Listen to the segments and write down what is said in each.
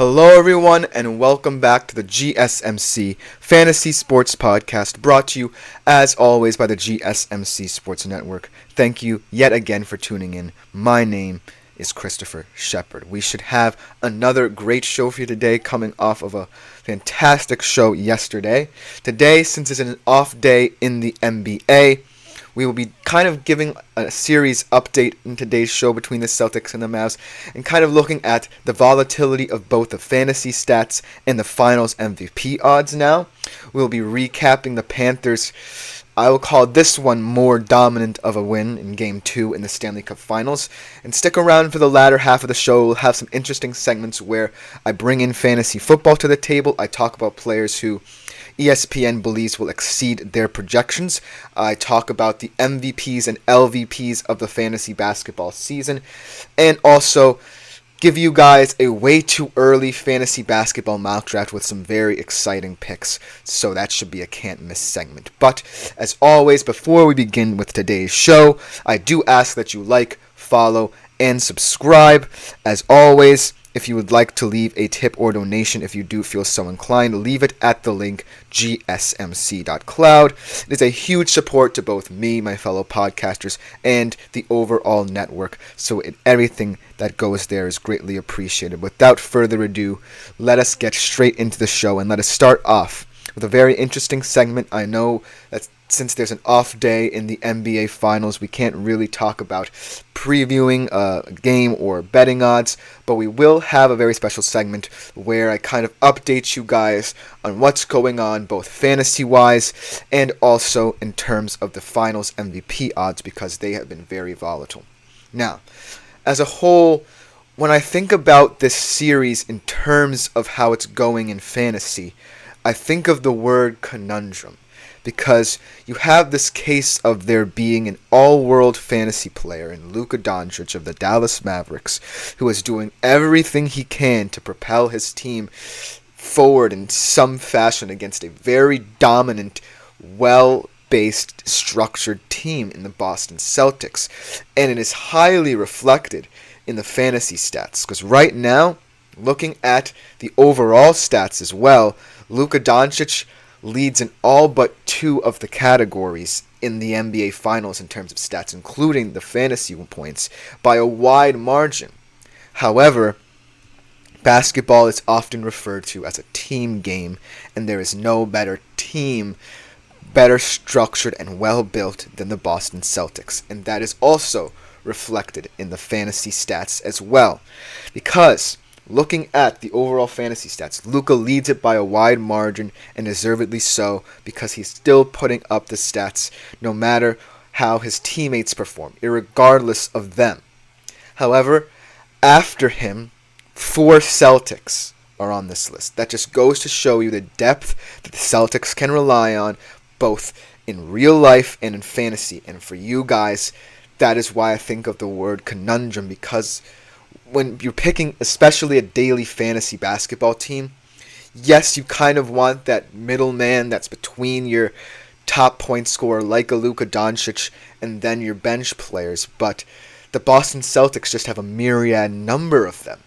Hello, everyone, and welcome back to the GSMC Fantasy Sports Podcast, brought to you, as always, by the GSMC Sports Network. Thank you yet again for tuning in. My name is Christopher Shepard. We should have another great show for you today, coming off of a fantastic show yesterday. Today, since it's an off day in the NBA, we will be kind of giving a series update in today's show between the Celtics and the Mavs and kind of looking at the volatility of both the fantasy stats and the finals MVP odds now. We'll be recapping the Panthers. I will call this one more dominant of a win in Game 2 in the Stanley Cup Finals. And stick around for the latter half of the show. We'll have some interesting segments where I bring in fantasy football to the table. I talk about players who ESPN believes will exceed their projections. I talk about the MVPs and LVPs of the fantasy basketball season, and also give you guys a way too early fantasy basketball mock draft with some very exciting picks. So that should be a can't miss segment. But as always, before we begin with today's show, I do ask that you like, follow, and subscribe. As always, if you would like to leave a tip or donation, if you do feel so inclined, leave it at the link gsmc.cloud. It is a huge support to both me, my fellow podcasters, and the overall network. So everything that goes there is greatly appreciated. Without further ado, let us get straight into the show and let us start off with a very interesting segment. I know that since there's an off day in the NBA Finals, we can't really talk about previewing a game or betting odds, but we will have a very special segment where I kind of update you guys on what's going on, both fantasy-wise and also in terms of the Finals MVP odds, because they have been very volatile. Now, as a whole, when I think about this series in terms of how it's going in fantasy, I think of the word conundrum. Because you have this case of there being an all-world fantasy player in Luka Doncic of the Dallas Mavericks, who is doing everything he can to propel his team forward in some fashion against a very dominant, well-based, structured team in the Boston Celtics. And it is highly reflected in the fantasy stats. Because right now, looking at the overall stats as well, Luka Doncic leads in all but two of the categories in the NBA Finals in terms of stats, including the fantasy points, by a wide margin. However, basketball is often referred to as a team game, and there is no better team, better structured and well-built than the Boston Celtics. And that is also reflected in the fantasy stats as well. Because looking at the overall fantasy stats, Luka leads it by a wide margin, and deservedly so, because he's still putting up the stats no matter how his teammates perform, irregardless of them. However, after him, 4 Celtics are on this list. That just goes to show you the depth that the Celtics can rely on, both in real life and in fantasy. And for you guys, that is why I think of the word conundrum, because when you're picking especially a daily fantasy basketball team, yes, you kind of want that middleman that's between your top point scorer like a Luka Doncic and then your bench players, but the Boston Celtics just have a myriad number of them.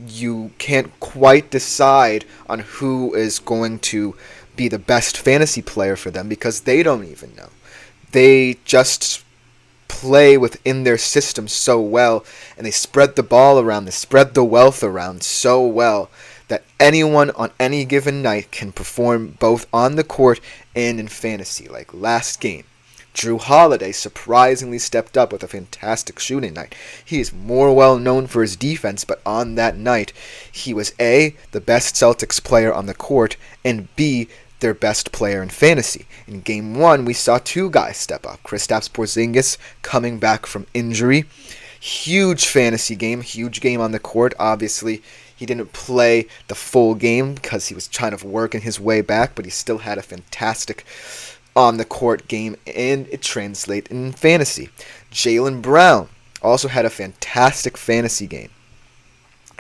You can't quite decide on who is going to be the best fantasy player for them because they don't even know. They just play within their system so well, and they spread the ball around, they spread the wealth around so well that anyone on any given night can perform both on the court and in fantasy. Like last game, Drew Holiday surprisingly stepped up with a fantastic shooting night. He is more well known for his defense, but on that night, he was A, the best Celtics player on the court, and B, their best player in fantasy. In Game 1, we saw 2 guys step up. Kristaps Porzingis coming back from injury. Huge fantasy game, huge game on the court. Obviously, he didn't play the full game because he was trying to work his way back, but he still had a fantastic on-the-court game, and it translated in fantasy. Jaylen Brown also had a fantastic fantasy game,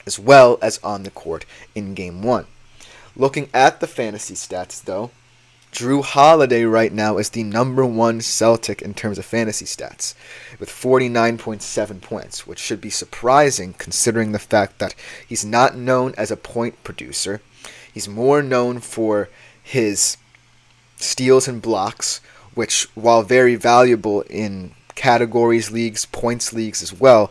as well as on the court in Game 1. Looking at the fantasy stats, though, Drew Holiday right now is the number one Celtic in terms of fantasy stats, with 49.7 points, which should be surprising considering the fact that he's not known as a point producer. He's more known for his steals and blocks, which, while very valuable in categories leagues, points leagues as well,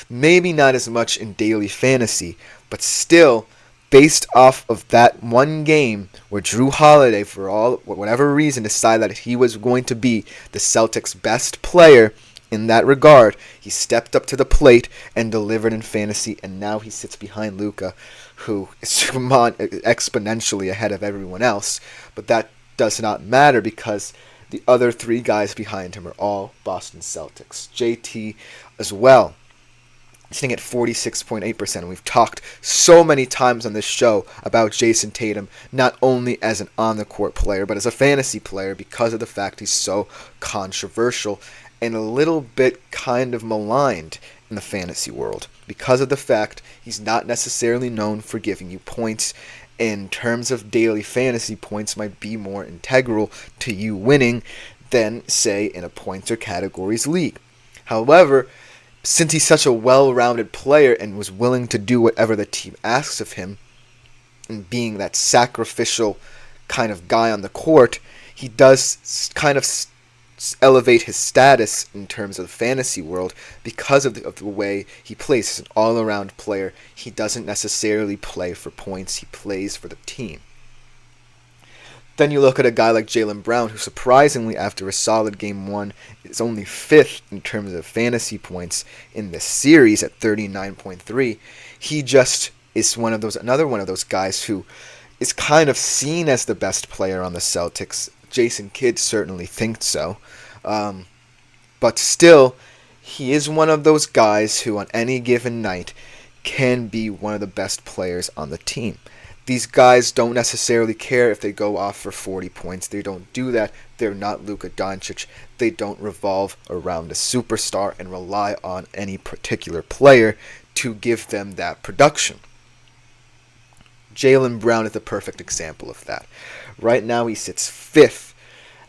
maybe not as much in daily fantasy, but still, based off of that one game where Drew Holiday, for whatever reason, decided that he was going to be the Celtics' best player in that regard, he stepped up to the plate and delivered in fantasy, and now he sits behind Luka, who is exponentially ahead of everyone else. But that does not matter because the other three guys behind him are all Boston Celtics. JT as well, sitting at 46.8%. We've talked so many times on this show about Jason Tatum, not only as an on-the-court player, but as a fantasy player because of the fact he's so controversial and a little bit kind of maligned in the fantasy world because of the fact he's not necessarily known for giving you points. In terms of daily fantasy, points might be more integral to you winning than, say, in a points or categories league. However, since he's such a well-rounded player and was willing to do whatever the team asks of him, and being that sacrificial kind of guy on the court, he does kind of elevate his status in terms of the fantasy world because of the way he plays. He's an all-around player. He doesn't necessarily play for points. He plays for the team. Then you look at a guy like Jaylen Brown, who surprisingly, after a solid game one, is only 5th in terms of fantasy points in this series at 39.3. He just is another one of those guys who is kind of seen as the best player on the Celtics. Jason Kidd certainly thinks so. But still, he is one of those guys who on any given night can be one of the best players on the team. These guys don't necessarily care if they go off for 40 points. They don't do that. They're not Luka Doncic. They don't revolve around a superstar and rely on any particular player to give them that production. Jaylen Brown is the perfect example of that. Right now he sits 5th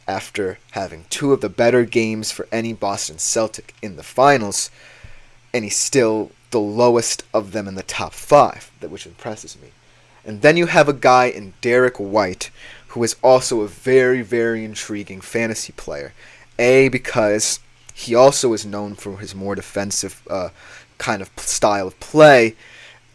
after having 2 of the better games for any Boston Celtic in the finals, and he's still the lowest of them in the top 5, which impresses me. And then you have a guy in Derek White, who is also a very, very intriguing fantasy player. Because he also is known for his more defensive kind of style of play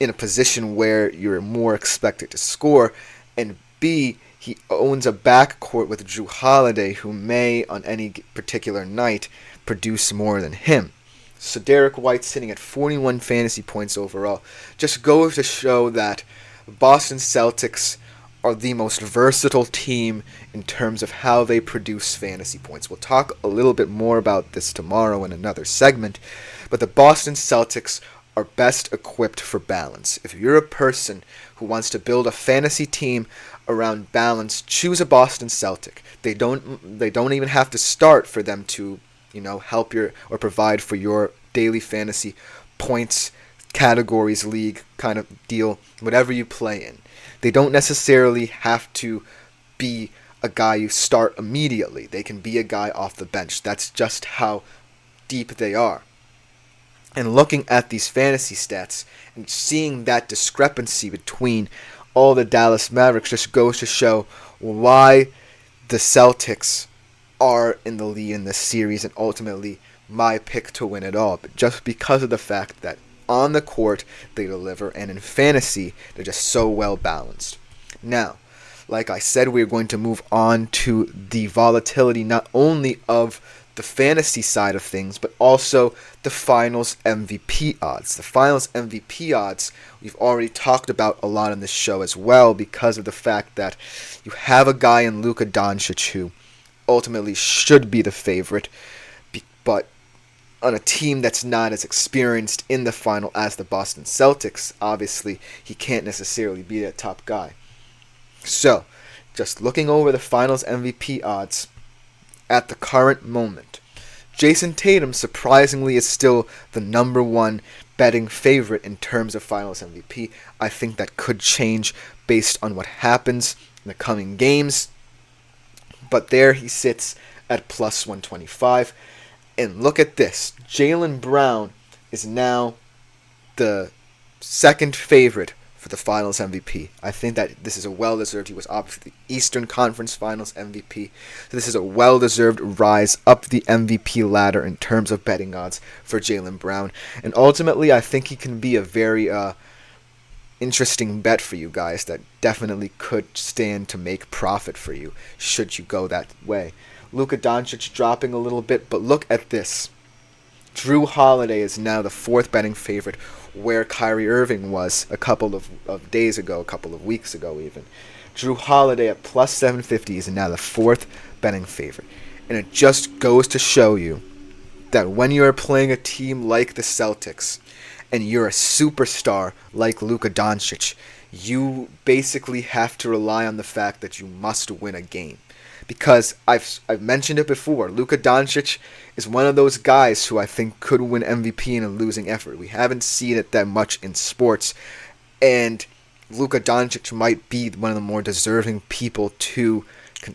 in a position where you're more expected to score. And B, he owns a backcourt with Drew Holiday, who may, on any particular night, produce more than him. So Derek White sitting at 41 fantasy points overall just goes to show that Boston Celtics are the most versatile team in terms of how they produce fantasy points. We'll talk a little bit more about this tomorrow in another segment, but the Boston Celtics are best equipped for balance. If you're a person who wants to build a fantasy team around balance, choose a Boston Celtic. They don't even have to start for them to, help or provide for your daily fantasy points, categories, league kind of deal, whatever you play in. They don't necessarily have to be a guy you start immediately. They can be a guy off the bench. That's just how deep they are. And looking at these fantasy stats and seeing that discrepancy between all the Dallas Mavericks just goes to show why the Celtics are in the lead in this series and ultimately my pick to win it all. But just because of the fact that on the court they deliver, and in fantasy they're just so well balanced. Now, like I said, we're going to move on to the volatility not only of the fantasy side of things, but also the finals MVP odds. The finals MVP odds we've already talked about a lot on this show as well because of the fact that you have a guy in Luka Doncic who ultimately should be the favorite, but on a team that's not as experienced in the final as the Boston Celtics, obviously he can't necessarily be that top guy. So, just looking over the finals MVP odds at the current moment, Jason Tatum surprisingly is still the number one betting favorite in terms of finals MVP. I think that could change based on what happens in the coming games. But there he sits at plus 125. And look at this. Jaylen Brown is now the second favorite for the Finals MVP. I think that this is a well-deserved. He was obviously the Eastern Conference Finals MVP. So this is a well-deserved rise up the MVP ladder in terms of betting odds for Jaylen Brown. And ultimately, I think he can be a very interesting bet for you guys that definitely could stand to make profit for you should you go that way. Luka Doncic dropping a little bit, but look at this. Drew Holiday is now the fourth betting favorite, where Kyrie Irving was a couple of days ago, a couple of weeks ago even. Drew Holiday at plus 750 is now the fourth betting favorite. And it just goes to show you that when you are playing a team like the Celtics, and you're a superstar like Luka Doncic, you basically have to rely on the fact that you must win a game. Because I've mentioned it before, Luka Doncic is one of those guys who I think could win MVP in a losing effort. We haven't seen it that much in sports, and Luka Doncic might be one of the more deserving people to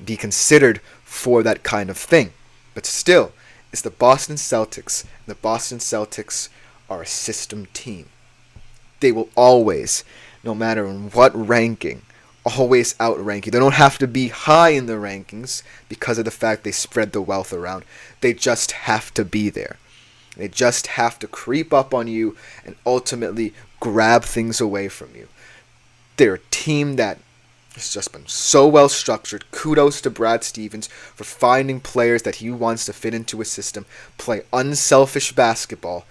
be considered for that kind of thing. But still, it's the Boston Celtics. The Boston Celtics are a system team. They will always, no matter in what ranking, always outrank you. They don't have to be high in the rankings because of the fact they spread the wealth around. They just have to be there. They just have to creep up on you and ultimately grab things away from you. They're a team that has just been so well structured. Kudos to Brad Stevens for finding players that he wants to fit into his system, play unselfish basketball,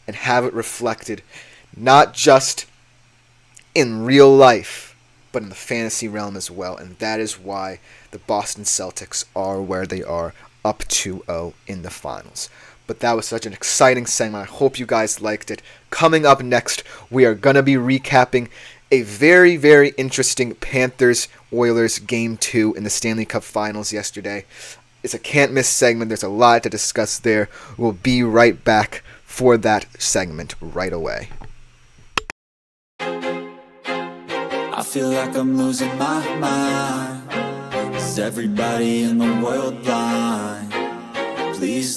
and have it reflected not just in real life, but in the fantasy realm as well. And that is why the Boston Celtics are where they are, up 2-0 in the finals. But that was such an exciting segment. I hope you guys liked it. Coming up next, we are going to be recapping a very, very interesting Panthers-Oilers Game 2 in the Stanley Cup Finals yesterday. It's a can't-miss segment. There's a lot to discuss there. We'll be right back for that segment right away. I feel like I'm losing my mind. Is everybody in the world blind? Please.